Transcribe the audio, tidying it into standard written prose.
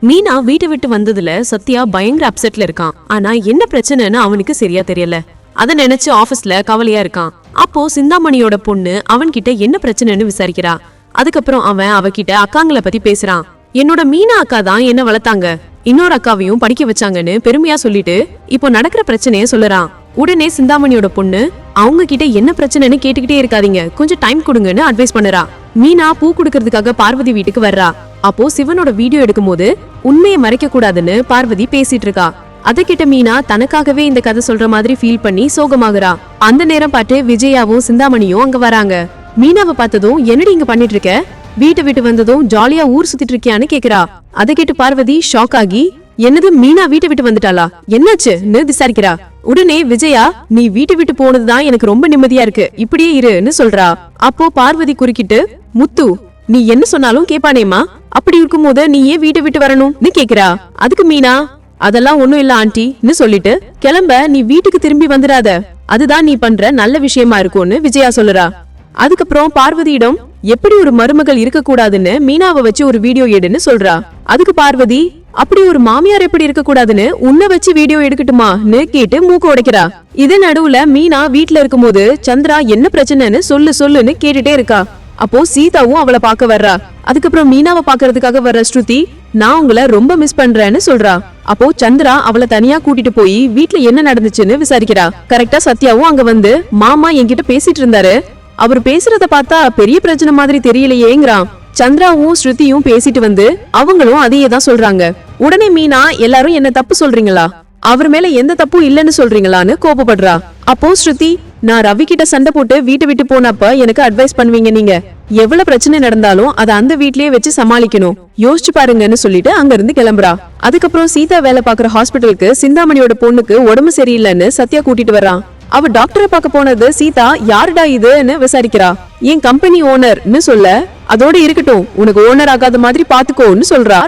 மீனா வீட்டை விட்டு வந்ததுல சத்யா பயங்கர அப்செட்ல இருக்கான். ஆனா என்ன பிரச்சனைன்னு அவனுக்கு சரியா தெரியல. அத நினைச்சு ஆபீஸ்ல கவலையா இருக்கான். அப்போ சிந்தாமணியோட பொண்ணு அவன்கிட்ட என்ன பிரச்சனைன்னு விசாரிக்கிறா. அதுக்கப்புறம் அவன் அவகிட்ட அக்காங்களை பத்தி பேசுறான். என்னோட மீனா அக்கா தான் என்ன வளர்த்தாங்க, இன்னொரு அக்காவையும் படிக்க வச்சாங்கன்னு பெருமையா சொல்லிட்டு இப்போ நடக்கிற பிரச்சனைய சொல்லுறான். உடனே சிந்தாமணியோட பொண்ணு அவங்க கிட்ட என்ன பிரச்சனைன்னு கேட்டுக்கிட்டே இருக்காதீங்க, கொஞ்சம் டைம் கொடுங்கன்னு அட்வைஸ் பண்ணுறா. மீனா பூ குடுக்கறதுக்காக பார்வதி வீட்டுக்கு வர்றா. அப்போ சிவனோட வீடியோ எடுக்கும் போது உண்மையை மறைக்க கூடாதுன்னு பார்வதி பேசிட்டு இருக்கா. அத கிட்ட மீனா தனக்காகவே இந்த கதை சொல்ற மாதிரி ஃபீல் பண்ணி சோகமாகறா. அந்த நேரம் பார்த்து விஜயாவும் சிந்தாமணியும் அங்க வராங்க. மீனாவை பார்த்ததும் என்னடி இங்க பண்ணிட்டு இருக்க, வீட்டை விட்டு வந்ததும் ஜாலியா ஊர் சுத்திட்டு இருக்கியான்னு கேக்குறா. அதை கேட்டு பார்வதி ஷாக் ஆகி, என்னது மீனா வீட்டை விட்டு வந்துட்டாளா, என்னாச்சுன்னு விசாரிக்கிறா. உடனே விஜயா, நீ வீட்டை விட்டு போனதுதான் எனக்கு ரொம்ப நிம்மதியா இருக்கு, இப்படியே இருன்னு சொல்றா. அப்போ பார்வதி குறுக்கிட்டு, முத்து நீ என்ன சொன்னாலும் கேப்பானேமா, அப்படி இருக்கும் போது நீ ஏன் வீட்டை விட்டு வரணும்னு கேக்குறா. அதுக்கு மீனா, அதெல்லாம் ஒண்ணும் இல்ல ஆண்டின்னு சொல்லிட்டு கிளம்ப, நீ வீட்டுக்கு திரும்பி வந்துடாத, அதுதான் நீ பண்ற நல்ல விஷயமா இருக்கும்னு விஜயா சொல்லுறா. அதுக்கப்புறம் பார்வதியிடம் எப்படி ஒரு மருமகள் இருக்க கூடாதுன்னு மீனாவை வச்சு ஒரு வீடியோ எடுன்னு சொல்றா. அதுக்கு பார்வதி, அப்படி ஒரு மாமியார் எப்படி இருக்க கூடாதுன்னு உன்னை வச்சு வீடியோ எடுக்கட்டுமான்னு கேட்டு மூக்க உடைக்கிறா. இது நடுவுல மீனா வீட்டுல இருக்கும் போது சந்திரா என்ன பிரச்சனைன்னு சொல்லுன்னு கேட்டுட்டே இருக்கா. அப்போ சீதாவும் அவளை பார்க்க வர்றா. அதுக்கப்புறம் மீனாவை பாக்குறதுக்காக வர்ற ஸ்ருதி, நான் உங்களை ரொம்ப மிஸ் பண்றேன்னு சொல்றா. அப்போ சந்திரா அவளை தனியா கூட்டிட்டு போய் வீட்டுல என்ன நடந்துச்சுன்னு விசாரிக்கிறா. கரெக்டா சத்யாவும் அங்க வந்து, மாமா என்கிட்ட பேசிட்டு இருந்தாரு, அவர் பேசுறத பார்த்தா பெரிய பிரச்சனை மாதிரி தெரியலையேங்கிறான். சந்திராவும் ஸ்ருதியும் பேசிட்டு வந்து அவங்களும் அதையே தான் சொல்றாங்க. உடனே மீனா, எல்லாரும் என்ன தப்பு சொல்றீங்களா, அவர் மேல எந்த தப்பும் இல்லன்னு சொல்றீங்களான்னு கோபப்படுறா. அப்போ ஸ்ருதி, நான் ரவி கிட்ட சண்டை போட்டு வீட்டை விட்டு போனப்ப எனக்கு அட்வைஸ் பண்ணுவீங்க, நீங்க எவ்வளவு பிரச்சனை நடந்தாலும் அதை அந்த வீட்லயே வச்சு சமாளிக்கணும், யோசிச்சு பாருங்கன்னு சொல்லிட்டு அங்க இருந்து கிளம்புறா. அதுக்கப்புறம் சீதா வேலை பாக்குற ஹாஸ்பிட்டலுக்கு சிந்தாமணியோட பொண்ணுக்கு உடம்பு சரியில்லைன்னு சத்யா கூட்டிட்டு வர்றான். அவ டாக்டரை பார்க்க போனது சீதா யாருடா இதுன்னு விசாரிக்கிறா. என் கம்பெனி ஓனர்னு சொல்ல, அதோட இருக்கட்டும், உனக்கு ஓனர் ஆகாத மாதிரி பாத்துக்கோன்னு சொல்றா.